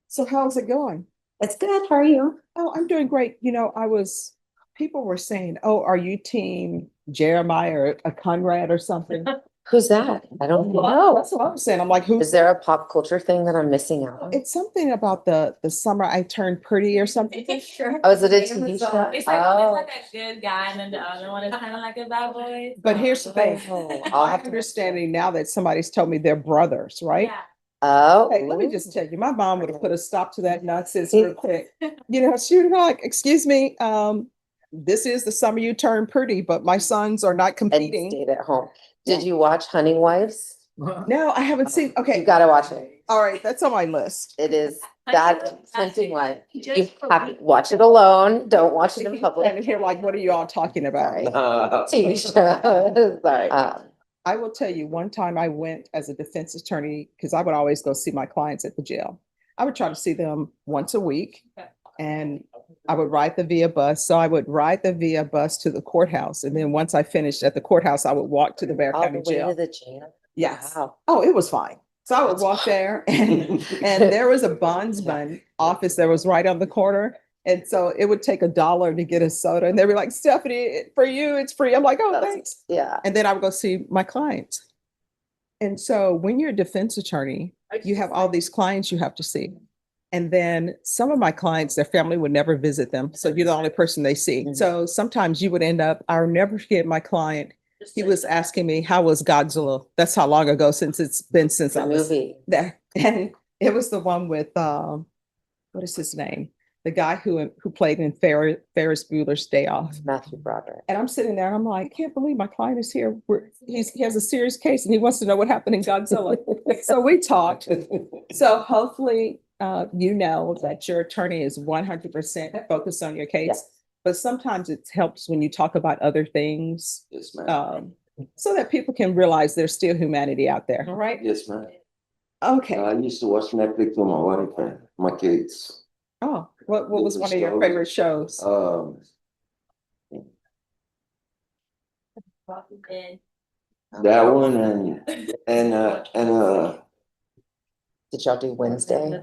So how's it going? It's good. How are you? Oh, I'm doing great. People were saying, oh, are you team Jeremiah or a Conrad or something? Who's that? I don't Well, know. that's what I'm saying. I'm like, Is who's there a pop culture thing that I'm missing out on? it's something about the summer I turned pretty or something. Sure. Oh, is it a TV show? It's Oh. like a good guy, and then the other one is kind of like a bad boy. But here's the thing. Oh, I'll I'm have to understanding now that somebody's told me they're brothers, right? Yeah. Oh, Hey, let me just tell you, my mom would have put a stop to that nonsense real quick. She would be like, excuse me, this is the summer you turn pretty, but my sons are not and competing. stayed at home. Did you watch Hunting Wives? No, I haven't seen, You okay, gotta watch it. all right, that's on my list. It is that Hunting Wife. You have to watch it alone. Don't watch it in And public. here, like, what are you all talking about? TV show. Sorry. I will tell you, one time I went as a defense attorney because I would always go see my clients at the jail. I would try to see them once a week and I would ride the VIA bus. So I would ride the VIA bus to the courthouse. And then once I finished at the courthouse, I would walk to the Bear All County the way to jail. the jail. Yes. Wow. Oh, it was fine. So I would walk there and there was a bondsman office that was right on the corner. And so it would take $1 to get a soda. And they'd be like, Stephanie, for you, it's free. I'm like, oh, thanks. Yeah. And then I would go see my clients. And so when you're a defense attorney, you have all these clients you have to see. And then some of my clients, their family would never visit them. So you're the only person they see. Mhm. So sometimes you would end up, I'll never forget my client. He was asking me, how was Godzilla? That's how long ago since it's been since The I was movie. there. And it was the one with, what is his name? The guy who played in Ferris Bueller's Day Off. Matthew Broderick. And I'm sitting there and I'm like, can't believe my client is here. He has a serious case and he wants to know what happened in Godzilla. So we talked. So hopefully, you know that your attorney is 100% focused on your case. Yes. But sometimes it helps when you talk about other things, Yes, ma'am. so that people can realize there's still humanity out there. All right. Yes, ma'am. Okay. I used to watch Netflix with my wife and my kids. Oh, what was one of your favorite shows? That one and Did y'all do Wednesday?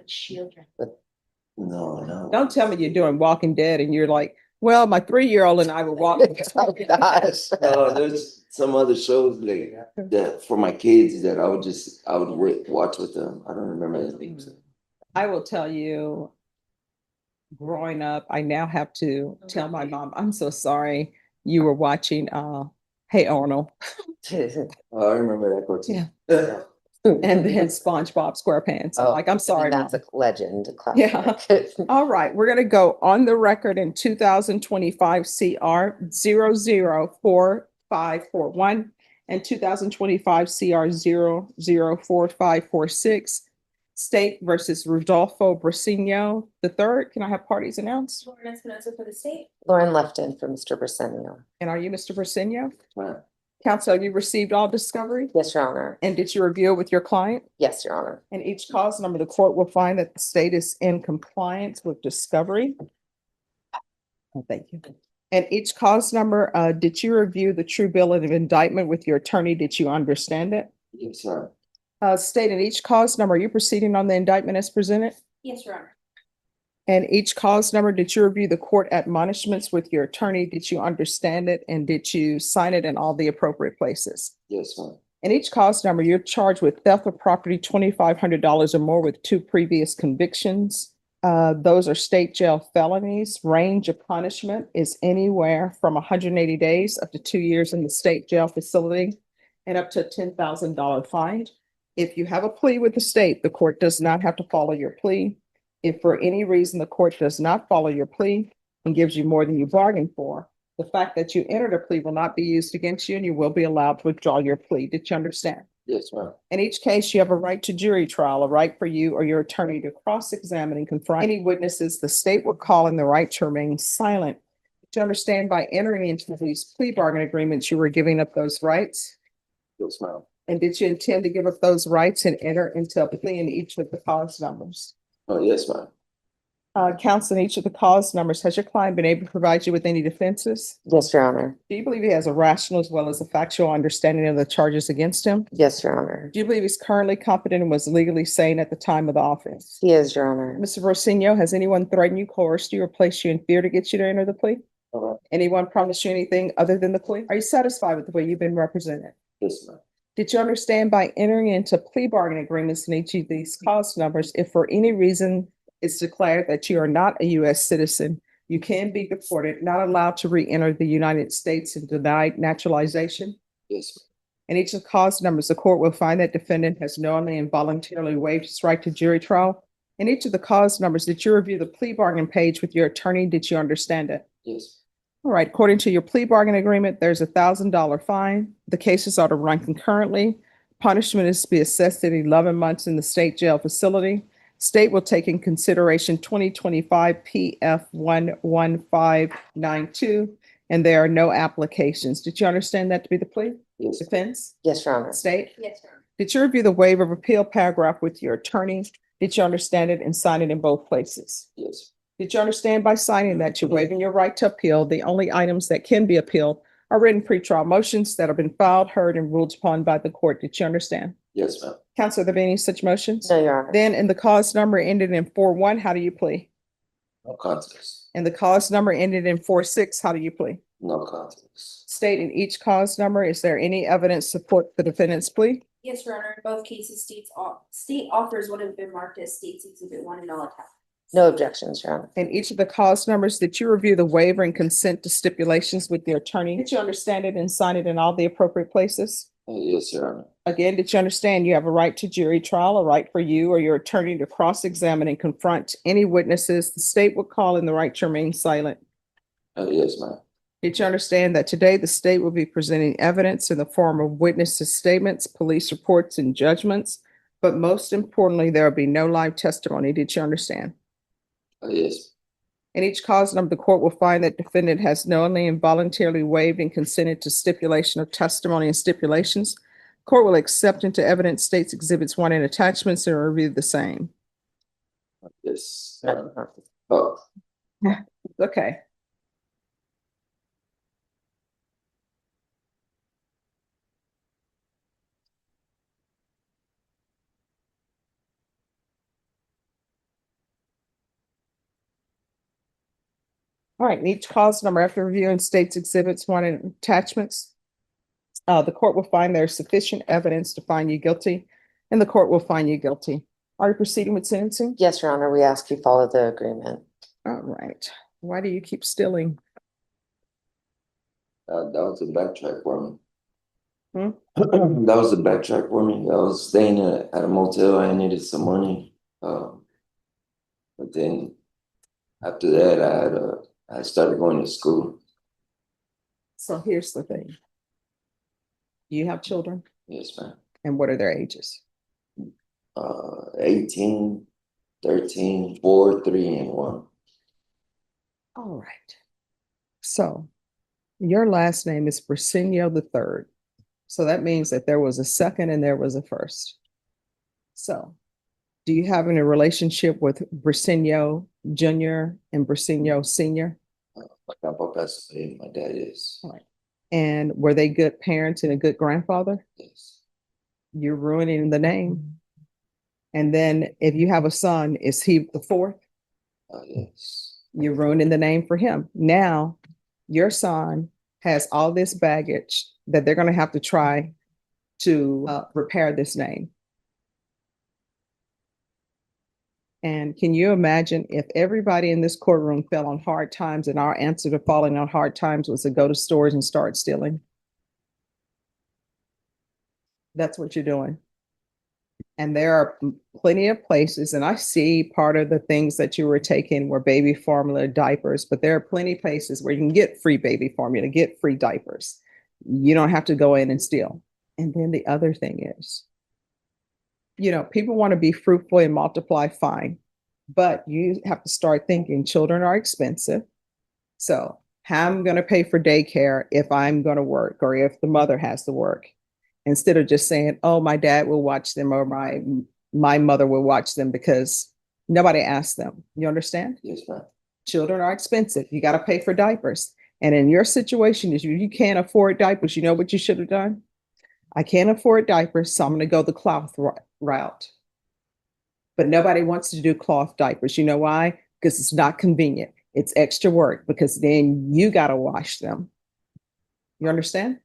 no. Don't tell me you're doing Walking Dead and you're like, well, my 3-year-old and I were walking. Oh, gosh. There's some other shows like that for my kids that I would watch with them. I don't remember the names. I will tell you, growing up, I now have to tell my mom, I'm so sorry you were watching Hey Arnold Oh, I remember that cartoon. and then SpongeBob SquarePants. I'm Oh, like, I'm sorry, Mom. That's a legend. Yeah. All right, we're gonna go on the record in 2025 CR 004541 and 2025 CR 004546. State versus Rodolfo Brasino the third. Can I have parties announced? Lauren Espinosa for the state. Lauren Lefton for Mr. Brisenio. And are you Mr. Brasino? Right. Counsel, you received all discovery? Yes, Your Honor. And did you review it with your client? Yes, Your Honor. And each cause number, the court will find that the state is in compliance with discovery. Oh, thank you. And each cause number, did you review the true bill of indictment with your attorney? Did you understand it? Yes, sir. State in each cause number, are you proceeding on the indictment as presented? Yes, Your Honor. And each cause number, did you review the court admonishments with your attorney? Did you understand it? And did you sign it in all the appropriate places? Yes, ma'am. In each cause number, you're charged with theft of property, $2,500 or more with 2 previous convictions. Those are state jail felonies. Range of punishment is anywhere from 180 days up to 2 years in the state jail facility and up to a $10,000 fine. If you have a plea with the state, the court does not have to follow your plea. If for any reason the court does not follow your plea and gives you more than you bargained for, the fact that you entered a plea will not be used against you and you will be allowed to withdraw your plea. Did you understand? Yes, ma'am. In In each case, you have a right to jury trial, a right for you or your attorney to cross-examine and confront any witnesses. The state will call in the right to remain silent. Did you understand by entering into these plea bargain agreements, you were giving up those rights? Yes, ma'am. And did you intend to give up those rights and enter into a plea in each of the cause numbers? Oh, yes, ma'am. Counsel, in each of the cause numbers, has your client been able to provide you with any defenses? Yes, Your Honor. Do you believe he has a rational as well as a factual understanding of the charges against him? Yes, Your Honor. Do you believe he's currently competent and was legally sane at the time of the offense? He is, Your Honor. Mr. Rosinio, has anyone threatened you, coerced you, or placed you in fear to get you to enter the plea? Anyone promised you anything other than the plea? Are you satisfied with the way you've been represented? Yes, ma'am. Did you understand by entering into plea bargaining agreements in each of these cause numbers, if for any reason it's declared that you are not a U.S. citizen, you can be deported, not allowed to re-enter the United States and denied naturalization? Yes, In each of the cause numbers, the court will find that defendant has knowingly and voluntarily waived his right to jury trial. In each of the cause numbers, did you review the plea bargain page with your attorney? Did you understand it? yes, All right, according to your plea bargain agreement, there's $1,000 fine. The cases are to run concurrently. Punishment is to be assessed at 11 months in the state jail facility. State will take in consideration 2025 PF 11592, and there are no applications. Did you understand that to be the plea? yes, Defense? Yes, Your Honor. State? Yes, sir. Did you review the waiver of appeal paragraph with your attorney? Did you understand it and sign it in both places? yes, Did you understand by signing that you're waiving your right to appeal? The only items that can be appealed are written pretrial motions that have been filed, heard, and ruled upon by the court. Did you understand? yes, ma'am. Counsel, are there any such motions? No, Your Honor. Then in the cause number ended in 4-1, how do you plea? No contest, And the cause number ended in 4-6, how do you plea? no contest. State in each cause number, is there any evidence to support the defendant's plea? Yes, Your Honor, in both cases, state offers would have been marked as State's Exhibit 1 and all attached. No objections, Your Honor. In each of the cause numbers, did you review the waiver and consent to stipulations with your attorney? Did you understand it and sign it in all the appropriate places? Yes, Your Honor. Again, did you understand you have a right to jury trial, a right for you or your attorney to cross-examine and confront any witnesses the state will call in the right to remain silent? Yes, ma'am. Did you understand that today the state will be presenting evidence in the form of witnesses' statements, police reports, and judgments? But most importantly, there will be no live testimony. Did you understand? Yes, In each cause number, the court will find that defendant has knowingly and voluntarily waived and consented to stipulation of testimony and stipulations. Court will accept into evidence states exhibits 1 and attachments and review the same. yes. No, Your Honor. Oh, Okay. All right, in each cause number, after reviewing states exhibits 1 and attachments, the court will find there's sufficient evidence to find you guilty, and the court will find you guilty. Are you proceeding with sentencing? Yes, Your Honor. We ask you follow the agreement. All right. Why do you keep stealing? that was a backtrack for me. Hmm? That was a backtrack for me. I was staying at a motel. I needed some money. But then after that, I started going to school. So here's the thing. You have children, Yes, ma'am. and what are their ages? 18, 13, 4, 3, and 1. All right. So your last name is Briceño III. So that means that there was a second and there was a first. So do you have any relationship with Briceño Jr. and Briceño Sr.? My grandpa passed away. My dad is. And were they good parents and a good grandfather? Yes. You're ruining the name. And then if you have a son, is he the fourth? Yes. You're ruining the name for him. Now, your son has all this baggage that they're going to have to try to repair this name. And can you imagine if everybody in this courtroom fell on hard times and our answer to falling on hard times was to go to stores and start stealing? That's what you're doing. And there are plenty of places, and I see part of the things that you were taking were baby formula, diapers, but there are plenty of places where you can get free baby formula, get free diapers. You don't have to go in and steal. And then the other thing is, you know, people want to be fruitful and multiply, fine, but you have to start thinking children are expensive. So how am I going to pay for daycare if I'm going to work or if the mother has to work? Instead of just saying, oh, my dad will watch them or my mother will watch them because Nobody asked them. You understand? Yes, ma'am. Children are expensive. You got to pay for diapers. And in your situation, if you can't afford diapers, you know what you should have done? I can't afford diapers, so I'm going to go the cloth route. But nobody wants to do cloth diapers. You know why? Because it's not convenient. It's extra work because then you got to wash them. You understand?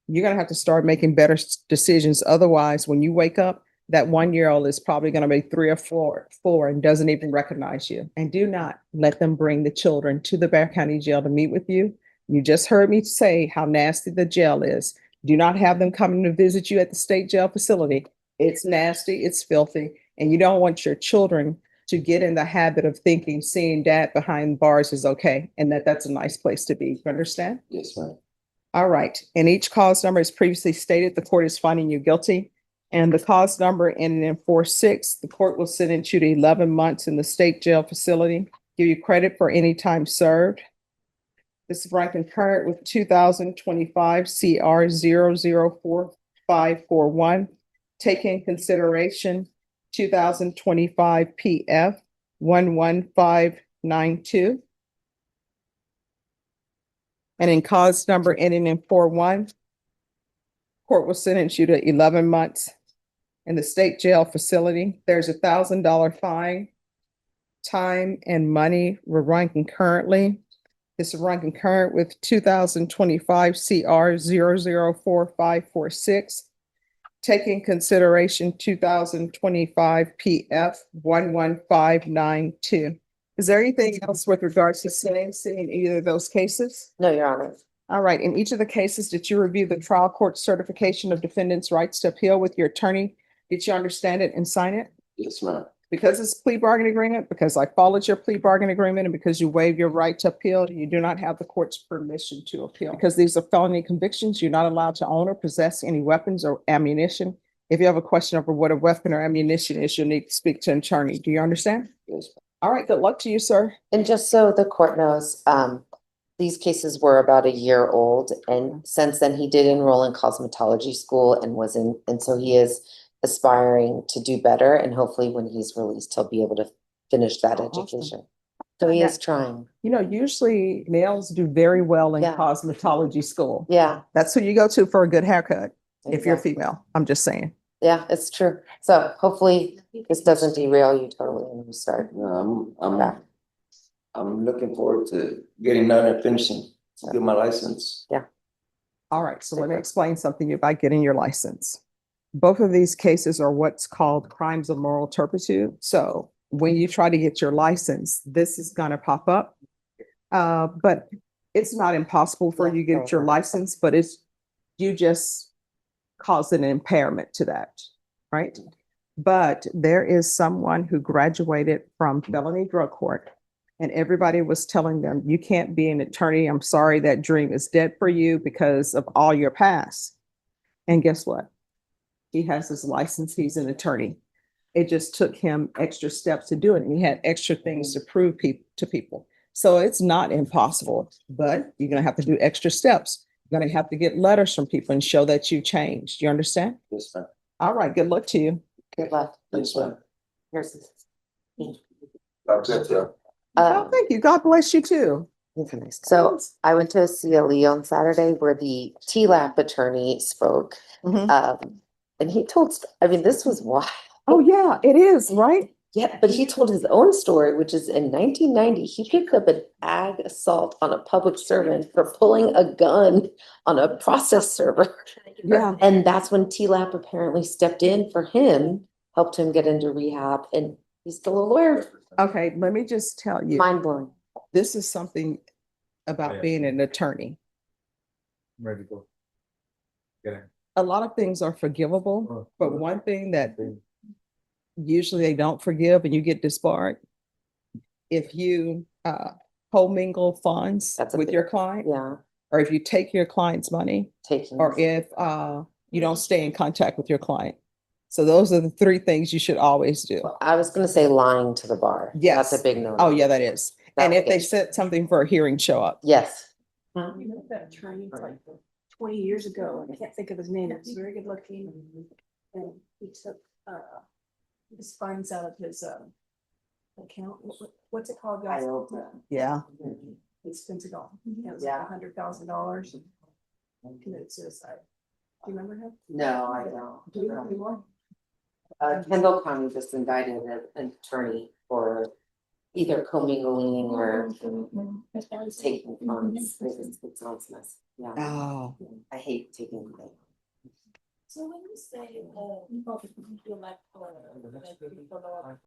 You're going to have to start making better decisions. Otherwise, when you wake up, that 1-year-old is probably going to be 3 or 4 and doesn't even recognize you. And do not let them bring the children to the Bexar County Jail to meet with you. You just heard me say how nasty the jail is. Do not have them coming to visit you at the state jail facility. It's nasty, it's filthy, and you don't want your children to get in the habit of thinking seeing dad behind bars is okay and that that's a nice place to be. You understand? Yes, ma'am. All right. And each cause number as previously stated, the court is finding you guilty. And the cause number ending in 46, the court will sentence you to 11 months in the state jail facility, give you credit for any time served. This is right concurrent with 2025 CR 004541. Take in consideration 2025 PF 11592. And in cause number ending in 41, court will sentence you to 11 months in the state jail facility. There's $1,000 fine. Time and money will run concurrently. This will run concurrent with 2025 CR 004546. Taking consideration 2025 PF 11592. Is there anything else with regards to sentencing in either of those cases? No, Your Honor. All right, in each of the cases, did you review the trial court certification of defendant's rights to appeal with your attorney? Did you understand it and sign it? Yes, ma'am. Because it's plea bargaining agreement, because I followed your plea bargaining agreement, and because you waive your right to appeal, you do not have the court's permission to appeal. Because these are felony convictions, you're not allowed to own or possess any weapons or ammunition. If you have a question over what a weapon or ammunition is, you'll need to speak to an attorney. Do you understand? Yes, All right, good luck to you, sir. And just so the court knows, these cases were about a year old, and since then he did enroll in cosmetology school and so he is aspiring to do better, and hopefully when he's released, he'll be able to finish that Awesome. education. So he is trying. You know, usually males do very well in Yeah. cosmetology school. Yeah. That's who you go to for a good haircut, if you're exactly. female. I'm just saying. Yeah, it's true. So hopefully this doesn't derail you totally when you start. no, Yeah. I'm looking forward to getting done and finishing, get my license. All right, so let me explain something about getting your license. Both of these cases are what's called crimes of moral turpitude. So when you try to get your license, this is gonna pop up. But it's not impossible for you to get your license, but you just cause an impairment to that, right? But there is someone who graduated from felony drug court, and everybody was telling them, you can't be an attorney. I'm sorry, that dream is dead for you because of all your past. And guess what? He has his license. He's an attorney. It just took him extra steps to do it. And he had extra things to prove to people. So it's not impossible, but you're going to have to do extra steps. You're going to have to get letters from people and show that you changed. You understand? Yes, ma'am. All right. Good luck to you. Good luck. Yes, ma'am. Here's this. That's it, yeah. Oh, thank you. God bless you too. So I went to a CLE on Saturday where the TLAP attorney spoke. Mhm. And he told, this was wild. Oh, yeah, it is, right? Yeah, but he told his own story, which is in 1990, he picked up an ag assault on a public servant for pulling a gun on a process server. Yeah. And that's when TLAP apparently stepped in for him, helped him get into rehab, and he's still a lawyer. Okay, let me just tell you, Mind blowing. this is something about being an attorney. Ready to go. Get in. A lot of things are forgivable, but one thing that usually they don't forgive and you get disbarred, if you commingle funds That's a with big- your client, Yeah, or if you take your client's money, taking. or if you don't stay in contact with your client. So those are the 3 things you should always do. I was gonna say lying to the bar. Yes. That's a big no. Oh, yeah, that is. And if they Okay. said something for a hearing, show up. Yes. You know that attorney like 20 years ago, I can't think of his name, he's very good looking. And he took his funds out of his account, what's it called, I guys? open. Yeah. Expensive all. It was Yeah. $100,000 and committed suicide. Do you remember him? No, I don't. Do we have any more? Kendall County just indicted an attorney for either commingling or taking funds. It sounds messy. Yeah, Oh. I hate taking money. So when you say, you like, people